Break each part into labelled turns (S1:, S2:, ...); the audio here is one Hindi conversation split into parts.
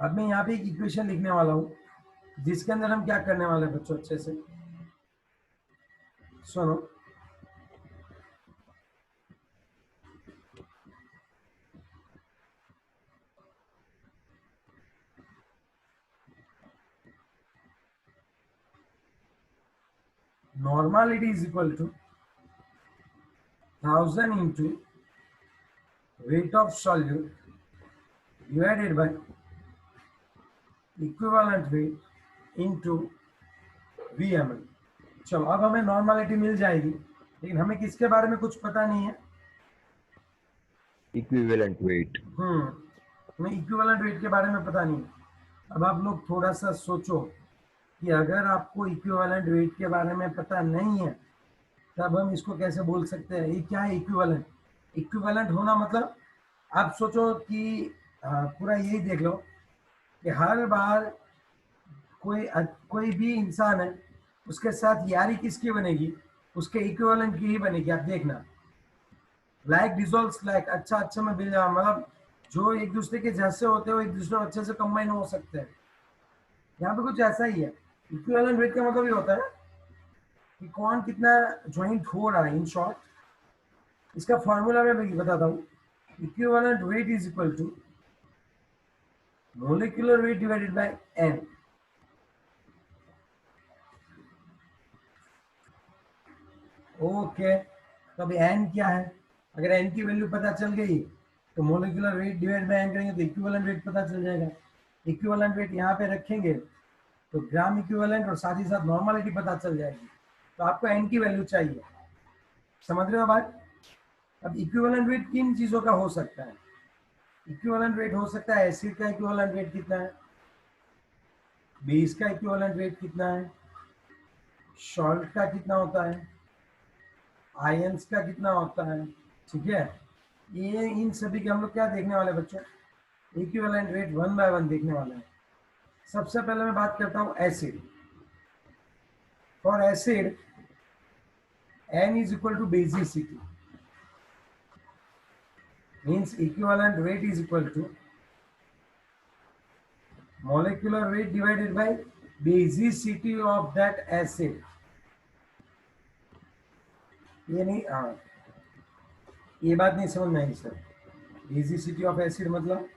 S1: अब मैं यहाँ पे एक इक्वेशन लिखने वाला हूँ जिसके अंदर हम क्या करने वाले हैं बच्चों, अच्छे से सुनो। Normality is equal to 1000 into weight of solute divided by equivalent weight into VML। चलो अब हमें नॉर्मलिटी मिल जाएगी, लेकिन हमें किसके बारे में कुछ पता नहीं है।
S2: Equivalent weight.
S1: हमें इक्विवेलेंट वेट के बारे में पता नहीं है। अब आप लोग थोड़ा सा सोचो कि अगर आपको इक्विवेलेंट वेट के बारे में पता नहीं है तब हम इसको कैसे बोल सकते हैं। ये क्या है इक्विवेलेंट? इक्विवेलेंट होना मतलब आप सोचो कि पूरा यही देख लो कि हर बार कोई भी इंसान है, उसके साथ यारी किसकी बनेगी? उसके इक्विवेलेंट की ही बनेगी। आप देखना, लाइक डिसॉल्व्स लाइक, अच्छा अच्छा में बिल मतलब जो एक दूसरे के जैसे होते हो एक दूसरे अच्छे से कंबाइन हो सकते हैं। यहाँ पे कुछ ऐसा ही है। इक्विवेलेंट वेट का मतलब ये होता है कि कौन कितना ज्वाइंट हो रहा है। इन शॉर्ट इसका फॉर्मूला मैं बताता हूँ। Equivalent weight is equal to molecular weight divided by n. Okay, तो अभी एन क्या है? अगर एन की वैल्यू पता चल गई तो molecular weight divide by n करेंगे तो इक्विवेलेंट वेट पता चल जाएगा। इक्विवेलेंट वेट यहाँ पे रखेंगे तो ग्राम इक्विवेलेंट और साथ ही साथ नॉर्मलिटी पता चल जाएगी। तो आपको एन की वैल्यू चाहिए, समझ रहे हो बात? अब इक्विवेलेंट वेट किन चीजों का हो सकता है? इक्विवेलेंट वेट हो सकता है एसिड का इक्विवेलेंट वेट कितना है, बेस का इक्विवेलेंट वेट कितना है, सॉल्ट का कितना होता है, आयंस का कितना होता है। ठीक है, ये इन सभी के हम लोग क्या देखने वाले बच्चों? Equivalent weight one by one देखने वाले हैं। सबसे पहले मैं बात करता हूँ acid. For acid N is equal to basicity, means equivalent weight is equal to molecular weight divided by basicity of that acid। ये नहीं, हाँ ये बात नहीं समझ में आई सर। बेसिसिटी ऑफ एसिड मतलब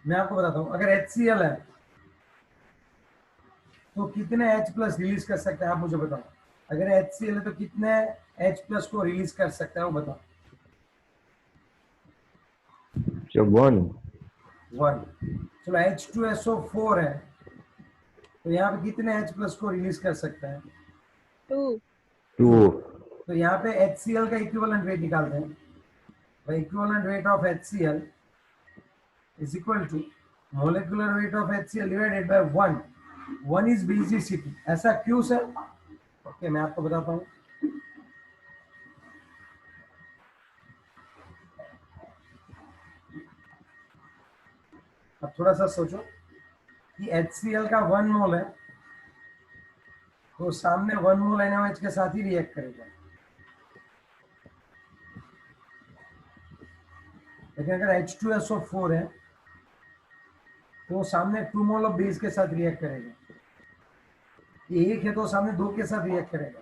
S1: मैं आपको बताता हूँ, अगर HCl है तो कितने H प्लस रिलीज कर सकता है आप मुझे बताओ। अगर HCl है तो कितने H प्लस को रिलीज कर सकता है वो बताओ।
S2: वन।
S1: चलो H2SO4 है तो यहाँ पे कितने H प्लस को रिलीज कर सकता है?
S3: 2।
S1: तो यहाँ पे HCl का इक्विवेलेंट वेट निकालते हैं। The equivalent weight of HCl is equal to molecular weight of HCl divided by 1। 1 is basicity। ऐसा क्यों सर? ओके मैं आपको बताता हूँ। अब थोड़ा सा सोचो कि HCl का 1 मोल है तो सामने 1 मोल NaOH के साथ ही रिएक्ट करेगा, लेकिन अगर H2SO4 है तो सामने 2 मोल ऑफ बेस के साथ रिएक्ट करेगा। ये एक है तो सामने 2 के साथ रिएक्ट करेगा।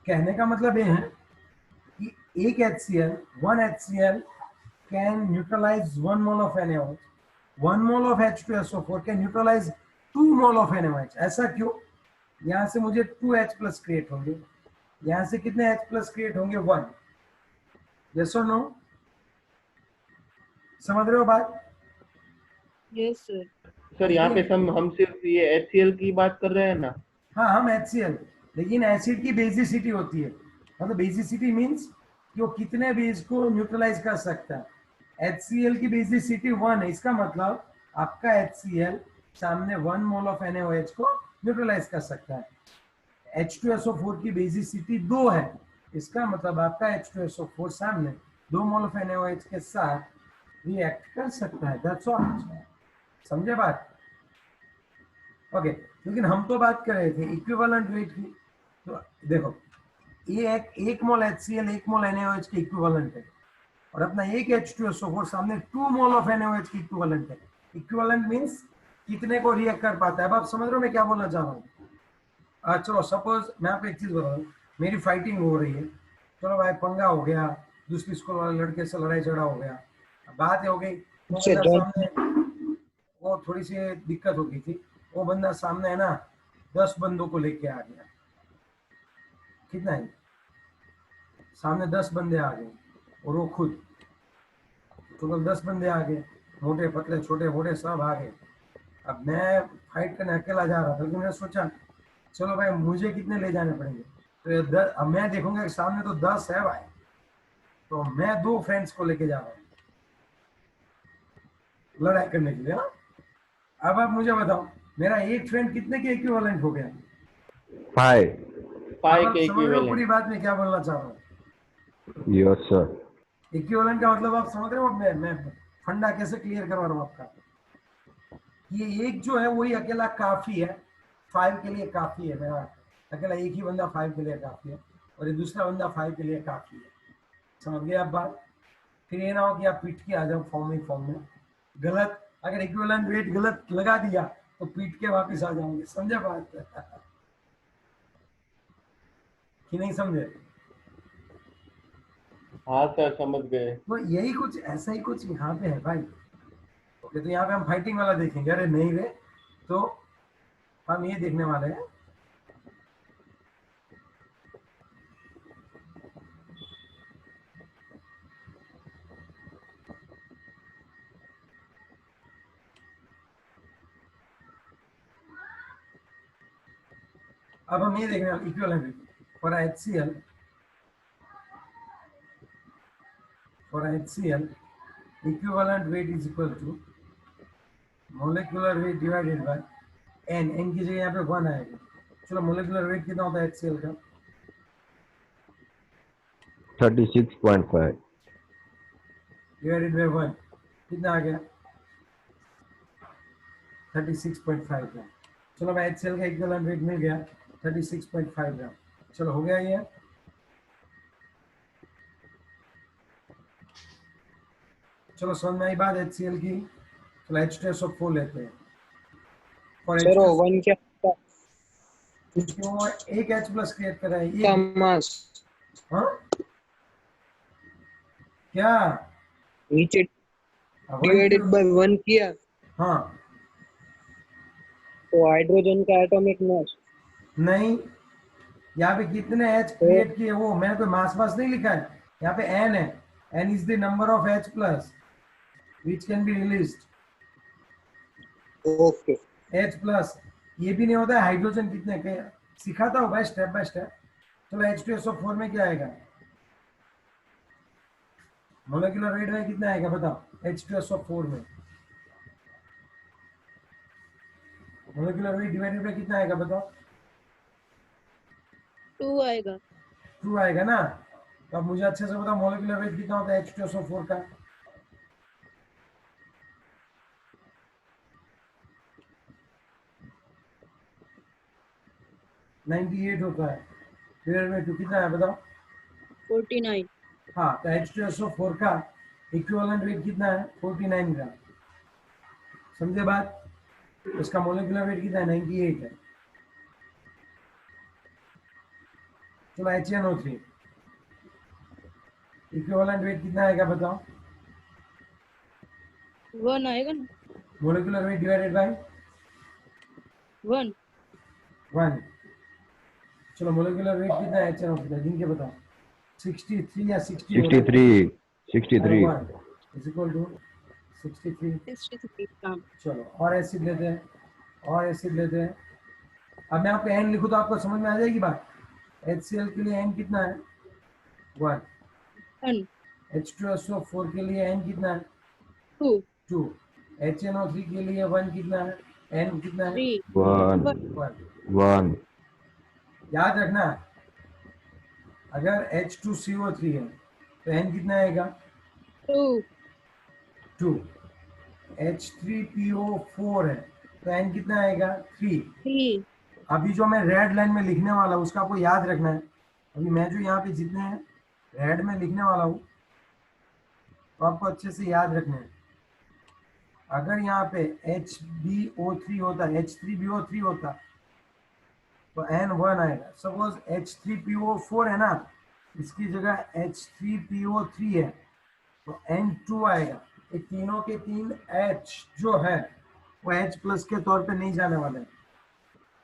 S1: कहने का मतलब ये है कि एक HCl, 1 HCl can neutralize 1 mole of NaOH, 1 mole of H2SO4 can neutralize 2 mole of NaOH। ऐसा क्यों? यहाँ से मुझे 2H प्लस क्रिएट होंगे, यहाँ से कितने H प्लस क्रिएट होंगे? 1। यस और नो? समझ रहे हो बात?
S3: Yes sir.
S4: सर यहाँ पे हम सिर्फ ये HCl की बात कर रहे हैं ना?
S1: हाँ हम HCl, लेकिन एसिड की बेसिसिटी होती है। मतलब बेसिसिटी मीन्स कि वो कितने बेस को न्यूट्रलाइज कर सकता है। HCl की बेसिसिटी 1 है, इसका मतलब आपका HCl सामने 1 मोल ऑफ NaOH को न्यूट्रलाइज कर सकता है। H2SO4 की बेसिसिटी 2 है, इसका मतलब आपका H2SO4 सामने 2 मोल ऑफ NaOH के साथ रिएक्ट कर सकता है। That's all. समझे बात? ओके, लेकिन हम तो बात कर रहे थे इक्विवेलेंट वेट की। तो देखो ये एक मोल HCl 1 मोल NaOH के इक्विवेलेंट है, और अपना एक H2SO4 सामने 2 मोल ऑफ NaOH की इक्विवेलेंट है। इक्विवेलेंट मींस कितने को रिएक्ट कर पाता है। अब आप समझ रहे हो मैं क्या बोलना चाह रहा हूँ? चलो सपोज मैं आपको एक चीज बता रहा हूँ, मेरी फाइटिंग हो रही है, चलो भाई पंगा हो गया, दूसरी स्कूल वाले लड़के से लड़ाई झगड़ा हो गया, बात हो गई, वो
S5: से
S1: बंदा
S5: don't
S1: सामने, वो थोड़ी सी दिक्कत हो गई थी, वो बंदा सामने है ना 10 बंदों को लेके आ गया। कितना है? सामने 10 बंदे आ गए, और वो खुद, टोटल 10 बंदे आ गए, मोटे पतले छोटे मोटे सब आ गए। अब मैं फाइट करने अकेला जा रहा था, तो मैंने सोचा चलो भाई मुझे कितने ले जाने पड़ेंगे, तो ये अब मैं देखूंगा कि सामने तो 10 है भाई, तो मैं 2 फ्रेंड्स को लेके जा रहा हूँ लड़ाई करने के लिए। हाँ? अब आप मुझे बताओ मेरा एक फ्रेंड कितने के इक्विवेलेंट हो गया?
S2: 5.
S1: अब
S4: फाइव
S1: आप
S4: के
S1: समझ रहे हो पूरी
S4: इक्विवेलेंट।
S1: बात में क्या बोलना चाह रहा हूँ?
S2: Yes, sir.
S1: इक्विवेलेंट का मतलब आप समझ रहे हो? मैं फंडा कैसे क्लियर करवा रहा हूँ आपका। ये एक जो है वही अकेला काफी है, 5 के लिए काफी है। मेरा अकेला एक ही बंदा 5 के लिए काफी है, और ये दूसरा बंदा 5 के लिए काफी है। समझ गए आप बात? फिर ये ना हो कि आप पीट के आ जाओ फॉर्म में गलत, अगर इक्विवेलेंट वेट गलत लगा दिया तो पीट के वापस आ जाओगे। समझे बात? कि नहीं समझे?
S4: हाँ सर समझ गए।
S1: तो यही कुछ ऐसा ही कुछ यहाँ पे है भाई। ओके, तो यहाँ पे हम फाइटिंग वाला देखेंगे। अरे नहीं रे, तो हम ये देखने वाले हैं, अब हम ये देखने वाले equivalent for HCl, equivalent weight is equal to molecular weight divided by n की जगह यहाँ पे 1 आएगा। चलो मोलिकुलर वेट कितना होता है HCl का?
S2: 36.5.
S1: डिवाइडेड बाय 1, कितना आ गया? 36.5 ग्राम। चलो भाई HCl का इक्विवेलेंट वेट मिल गया 36.5 ग्राम। चलो हो गया ये। चलो समझ में आई बात HCl की। चलो H2SO4 लेते हैं। और
S5: sir
S1: H2SO,
S5: one क्या
S1: क्यों एक H प्लस क्रिएट कर रहा है
S5: का
S1: ये?
S5: mass
S1: हाँ क्या?
S5: नीचे
S1: वन
S5: divided
S1: क्यों?
S5: by 1 किया
S1: हाँ
S5: तो हाइड्रोजन का एटॉमिक मास
S1: नहीं, यहाँ पे कितने H क्रिएट किए, वो मैंने कोई मास मास नहीं लिखा है, यहाँ पे N है। N is the number of H plus which can be released.
S5: Okay
S1: H plus ये भी नहीं होता है हाइड्रोजन कितने के, सिखाता हूँ भाई स्टेप बाय स्टेप। चलो H2SO4 में क्या आएगा? मोलिकुलर वेट में कितना आएगा बताओ H2SO4 में? मोलिकुलर वेट डिवाइडेड बाय कितना आएगा बताओ?
S3: 2 आएगा।
S1: 2 आएगा ना। तो अब मुझे अच्छे से बताओ मोलिकुलर वेट कितना होता है H2SO4 का? 98 होता है। डिवाइडेड बाय 2 कितना है बताओ?
S3: 49।
S1: हाँ, तो H2SO4 का इक्विवेलेंट वेट कितना है? 49 ग्राम। समझे बात? इसका मोलिकुलर वेट कितना है? 98 है। चलो HNO3 इक्विवेलेंट वेट कितना आएगा बताओ?
S3: 1 आएगा ना।
S1: Molecular weight divided bye
S3: 1।
S1: 1। चलो मोलिकुलर वेट कितना है HNO3 का? गिन के बताओ। 63 या 60 होगा?
S2: 63. 63.
S1: 1 इज इक्वल टू 63।
S3: 63 ग्राम।
S1: चलो और एसिड लेते हैं, और एसिड लेते हैं। अब मैं आपको N लिखूँ तो आपको समझ में आ जाएगी बात। HCl के लिए N कितना है? 1।
S3: 1
S1: H2SO4 के लिए N कितना है?
S3: 2
S1: 2। HNO3 के लिए 1 कितना है? N कितना है?
S3: 3
S2: 1.
S1: 1।
S2: 1.
S1: याद रखना, अगर H2CO3 है तो N कितना आएगा?
S3: 2
S1: 2। H3PO4 है तो N कितना आएगा? 3।
S3: 3
S1: अभी जो मैं रेड लाइन में लिखने वाला हूँ उसका आपको याद रखना है। अभी मैं जो यहाँ पे जितने रेड में लिखने वाला हूँ तो आपको अच्छे से याद रखना है। अगर यहाँ पे HbO3 होता, H3BO3 होता तो N1 आएगा। सपोज H3PO4 है ना, इसकी जगह H3PO3 है तो N2 आएगा। ये तीनों के तीन H जो है वो H प्लस के तौर पे नहीं जाने वाले हैं।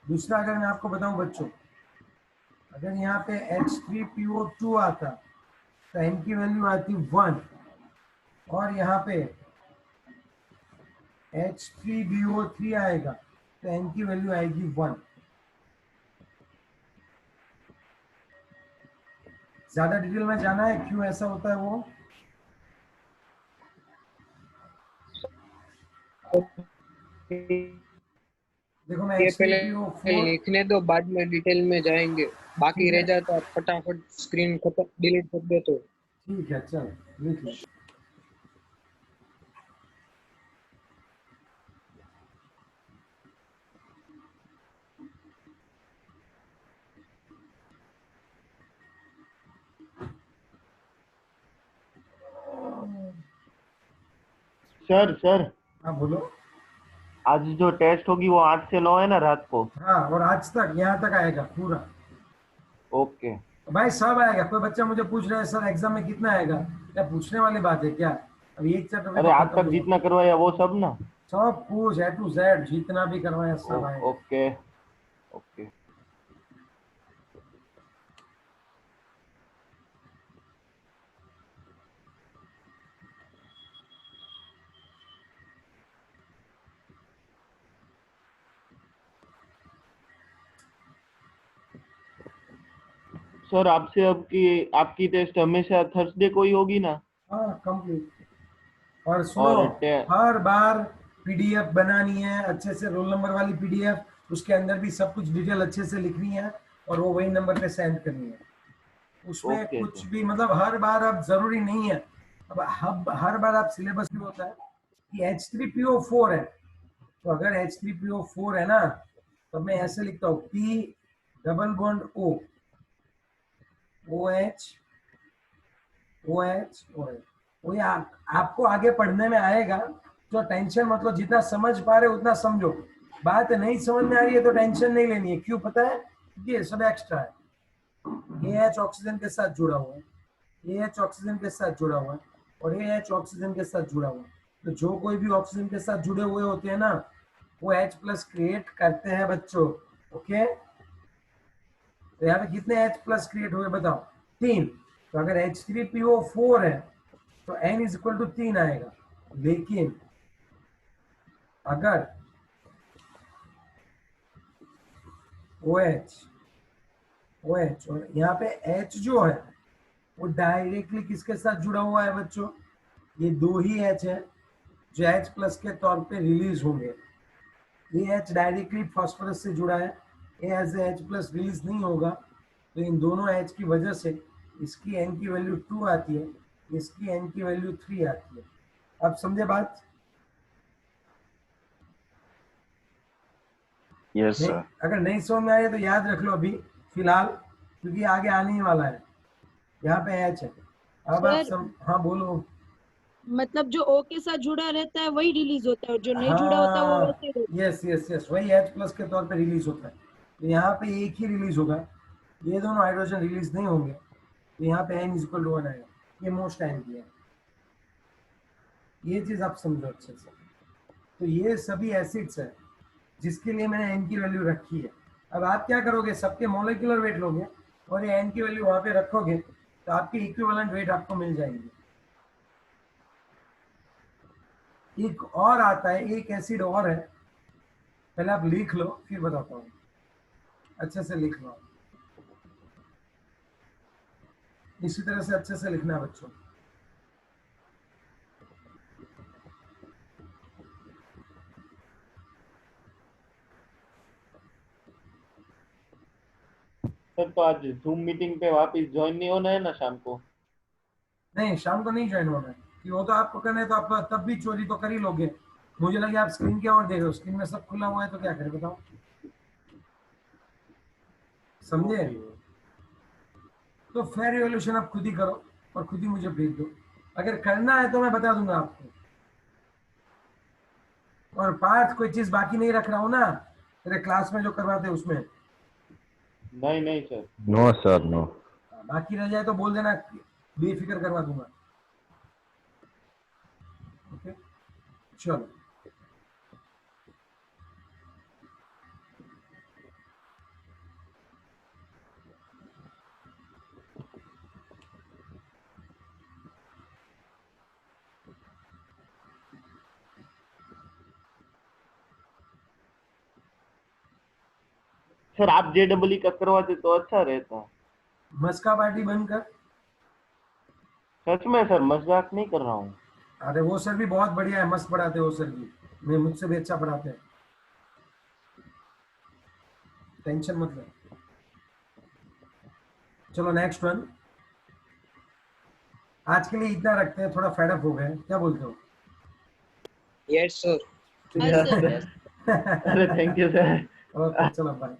S1: दूसरा अगर मैं आपको बताऊं बच्चों, अगर यहाँ पे H3PO2 आता तो N की वैल्यू आती 1 और यहाँ पे H3BO3 आएगा तो N की वैल्यू आएगी 1। ज्यादा डिटेल में जाना है क्यों ऐसा होता है वो? देखो मैं
S5: ये पहले
S1: H3PO4
S5: लिखने दो, बाद में डिटेल में जाएंगे। बाकी
S1: ठीक
S5: रह
S1: है,
S5: जाए तो आप फटाफट स्क्रीन खत्म डिलीट कर दो तो।
S1: ठीक है, चल लिख लो।
S4: सर सर
S1: हाँ बोलो।
S4: आज जो टेस्ट होगी वो 8 से 9 है ना रात को?
S1: हाँ, और आज तक यहाँ तक आएगा पूरा।
S4: ओके।
S1: भाई सब आएगा। कोई बच्चा मुझे पूछ रहा है सर एग्जाम में कितना आएगा, क्या पूछने वाली बात है क्या? अभी एक चैप्टर में
S4: अरे
S1: तो
S4: आज
S1: खत्म
S4: तक
S1: हुआ।
S4: जितना करवाया वो सब ना?
S1: सब कुछ A to Z जितना भी करवाया सब आएगा।
S4: Okay okay. सर आपसे अब की आपकी टेस्ट हमेशा थर्सडे को ही होगी ना?
S1: हाँ कंप्लीट। और सुनो,
S4: और
S1: हर बार पीडीएफ बनानी है अच्छे से, रोल नंबर वाली पीडीएफ, उसके अंदर भी सब कुछ डिटेल अच्छे से लिखनी है और वो वही नंबर पे सेंड करनी है। उसमें
S4: ओके
S1: कुछ
S4: सर।
S1: भी मतलब हर बार अब जरूरी नहीं है। अब हर बार आप सिलेबस में होता है कि H3PO4 है तो अगर H3PO4 है ना तो मैं ऐसे लिखता हूँ P double bond O OH OH OH। वो ये आपको आगे पढ़ने में आएगा तो टेंशन मतलब जितना समझ पा रहे उतना समझो। बात नहीं समझ में आ रही है तो टेंशन नहीं लेनी है। क्यों पता है? क्योंकि ये सब एक्स्ट्रा है। AH ऑक्सीजन के साथ जुड़ा हुआ है, AH ऑक्सीजन के साथ जुड़ा हुआ है और AH ऑक्सीजन के साथ जुड़ा हुआ है। तो जो कोई भी ऑक्सीजन के साथ जुड़े हुए होते हैं ना वो H प्लस क्रिएट करते हैं बच्चों। ओके, तो यहाँ पे कितने H प्लस क्रिएट हुए बताओ? 3। तो अगर H3PO4 है तो N इज इक्वल टू 3 आएगा। लेकिन अगर OH OH और यहाँ पे H जो है वो डायरेक्टली किसके साथ जुड़ा हुआ है बच्चों? ये दो ही H है जो H प्लस के तौर पे रिलीज होंगे। ये H डायरेक्टली फास्फोरस से जुड़ा है, ये एज H प्लस रिलीज नहीं होगा। तो इन दोनों H की वजह से इसकी N की वैल्यू 2 आती है, इसकी N की वैल्यू 3 आती है। अब समझे बात?
S6: यस
S1: नहीं,
S6: सर।
S1: अगर नहीं समझ में आए तो याद रख लो अभी फिलहाल, क्योंकि आगे आने ही वाला है। यहाँ पे H है। अब आप
S3: सर
S1: हाँ बोलो।
S3: मतलब जो O के साथ जुड़ा रहता है वही रिलीज होता है और जो नहीं जुड़ा होता है वो
S1: हाँ
S3: वैसे ही रहता
S1: यस यस यस, वही H प्लस के तौर पे रिलीज होता है। तो यहाँ पे एक ही रिलीज होगा, ये दोनों हाइड्रोजन रिलीज नहीं होंगे। तो यहाँ पे N इक्वल टू 1 आएगा। ये मोस्ट टाइम की है, ये चीज आप समझो अच्छे से। तो ये सभी एसिड्स है जिसके लिए मैंने N की वैल्यू रखी है। अब आप क्या करोगे, सबके मॉलिक्यूलर वेट लोगे और ये N की वैल्यू वहां पे रखोगे तो आपकी इक्विवेलेंट वेट आपको मिल जाएंगे। एक और आता है, एक एसिड और है, पहले आप लिख लो फिर बताता हूँ। अच्छे से लिख लो, इसी तरह से अच्छे से लिखना है बच्चों।
S4: सर तो आज जूम मीटिंग पे वापस ज्वाइन नहीं होना है ना शाम को?
S1: नहीं शाम को नहीं ज्वाइन होना है कि वो तो आपको करना है तो आप तब भी चोरी तो कर ही लोगे। मुझे लगे आप स्क्रीन क्या और देख रहे हो, स्क्रीन में सब खुला हुआ है तो क्या करें बताओ? समझे? तो फेयर इवोल्यूशन आप खुद ही करो और खुद ही मुझे भेज दो। अगर करना है तो मैं बता दूंगा आपको। और पार्थ कोई चीज बाकी नहीं रख रहा हूं ना तेरे क्लास में जो करवाते हैं उसमें?
S4: नहीं नहीं सर।
S2: No, sir, no.
S1: बाकी रह जाए तो बोल देना, बेफिक्र करवा दूंगा। ओके चलो।
S4: सर आप JEE का करवाते तो अच्छा रहता।
S1: मस्का पार्टी बंद कर।
S4: सच में सर, मजाक नहीं कर रहा हूँ।
S1: अरे वो सर भी बहुत बढ़िया है, मस्त पढ़ाते हैं वो सर भी, मैं मुझसे भी अच्छा पढ़ाते हैं, टेंशन मत ले। चलो नेक्स्ट वन। आज के लिए इतना रखते हैं, थोड़ा फेड अप हो गए, क्या बोलते हो?
S5: Yes sir.
S3: हाँ सर, yes.
S4: अरे थैंक यू सर।
S1: ओके चलो बाय।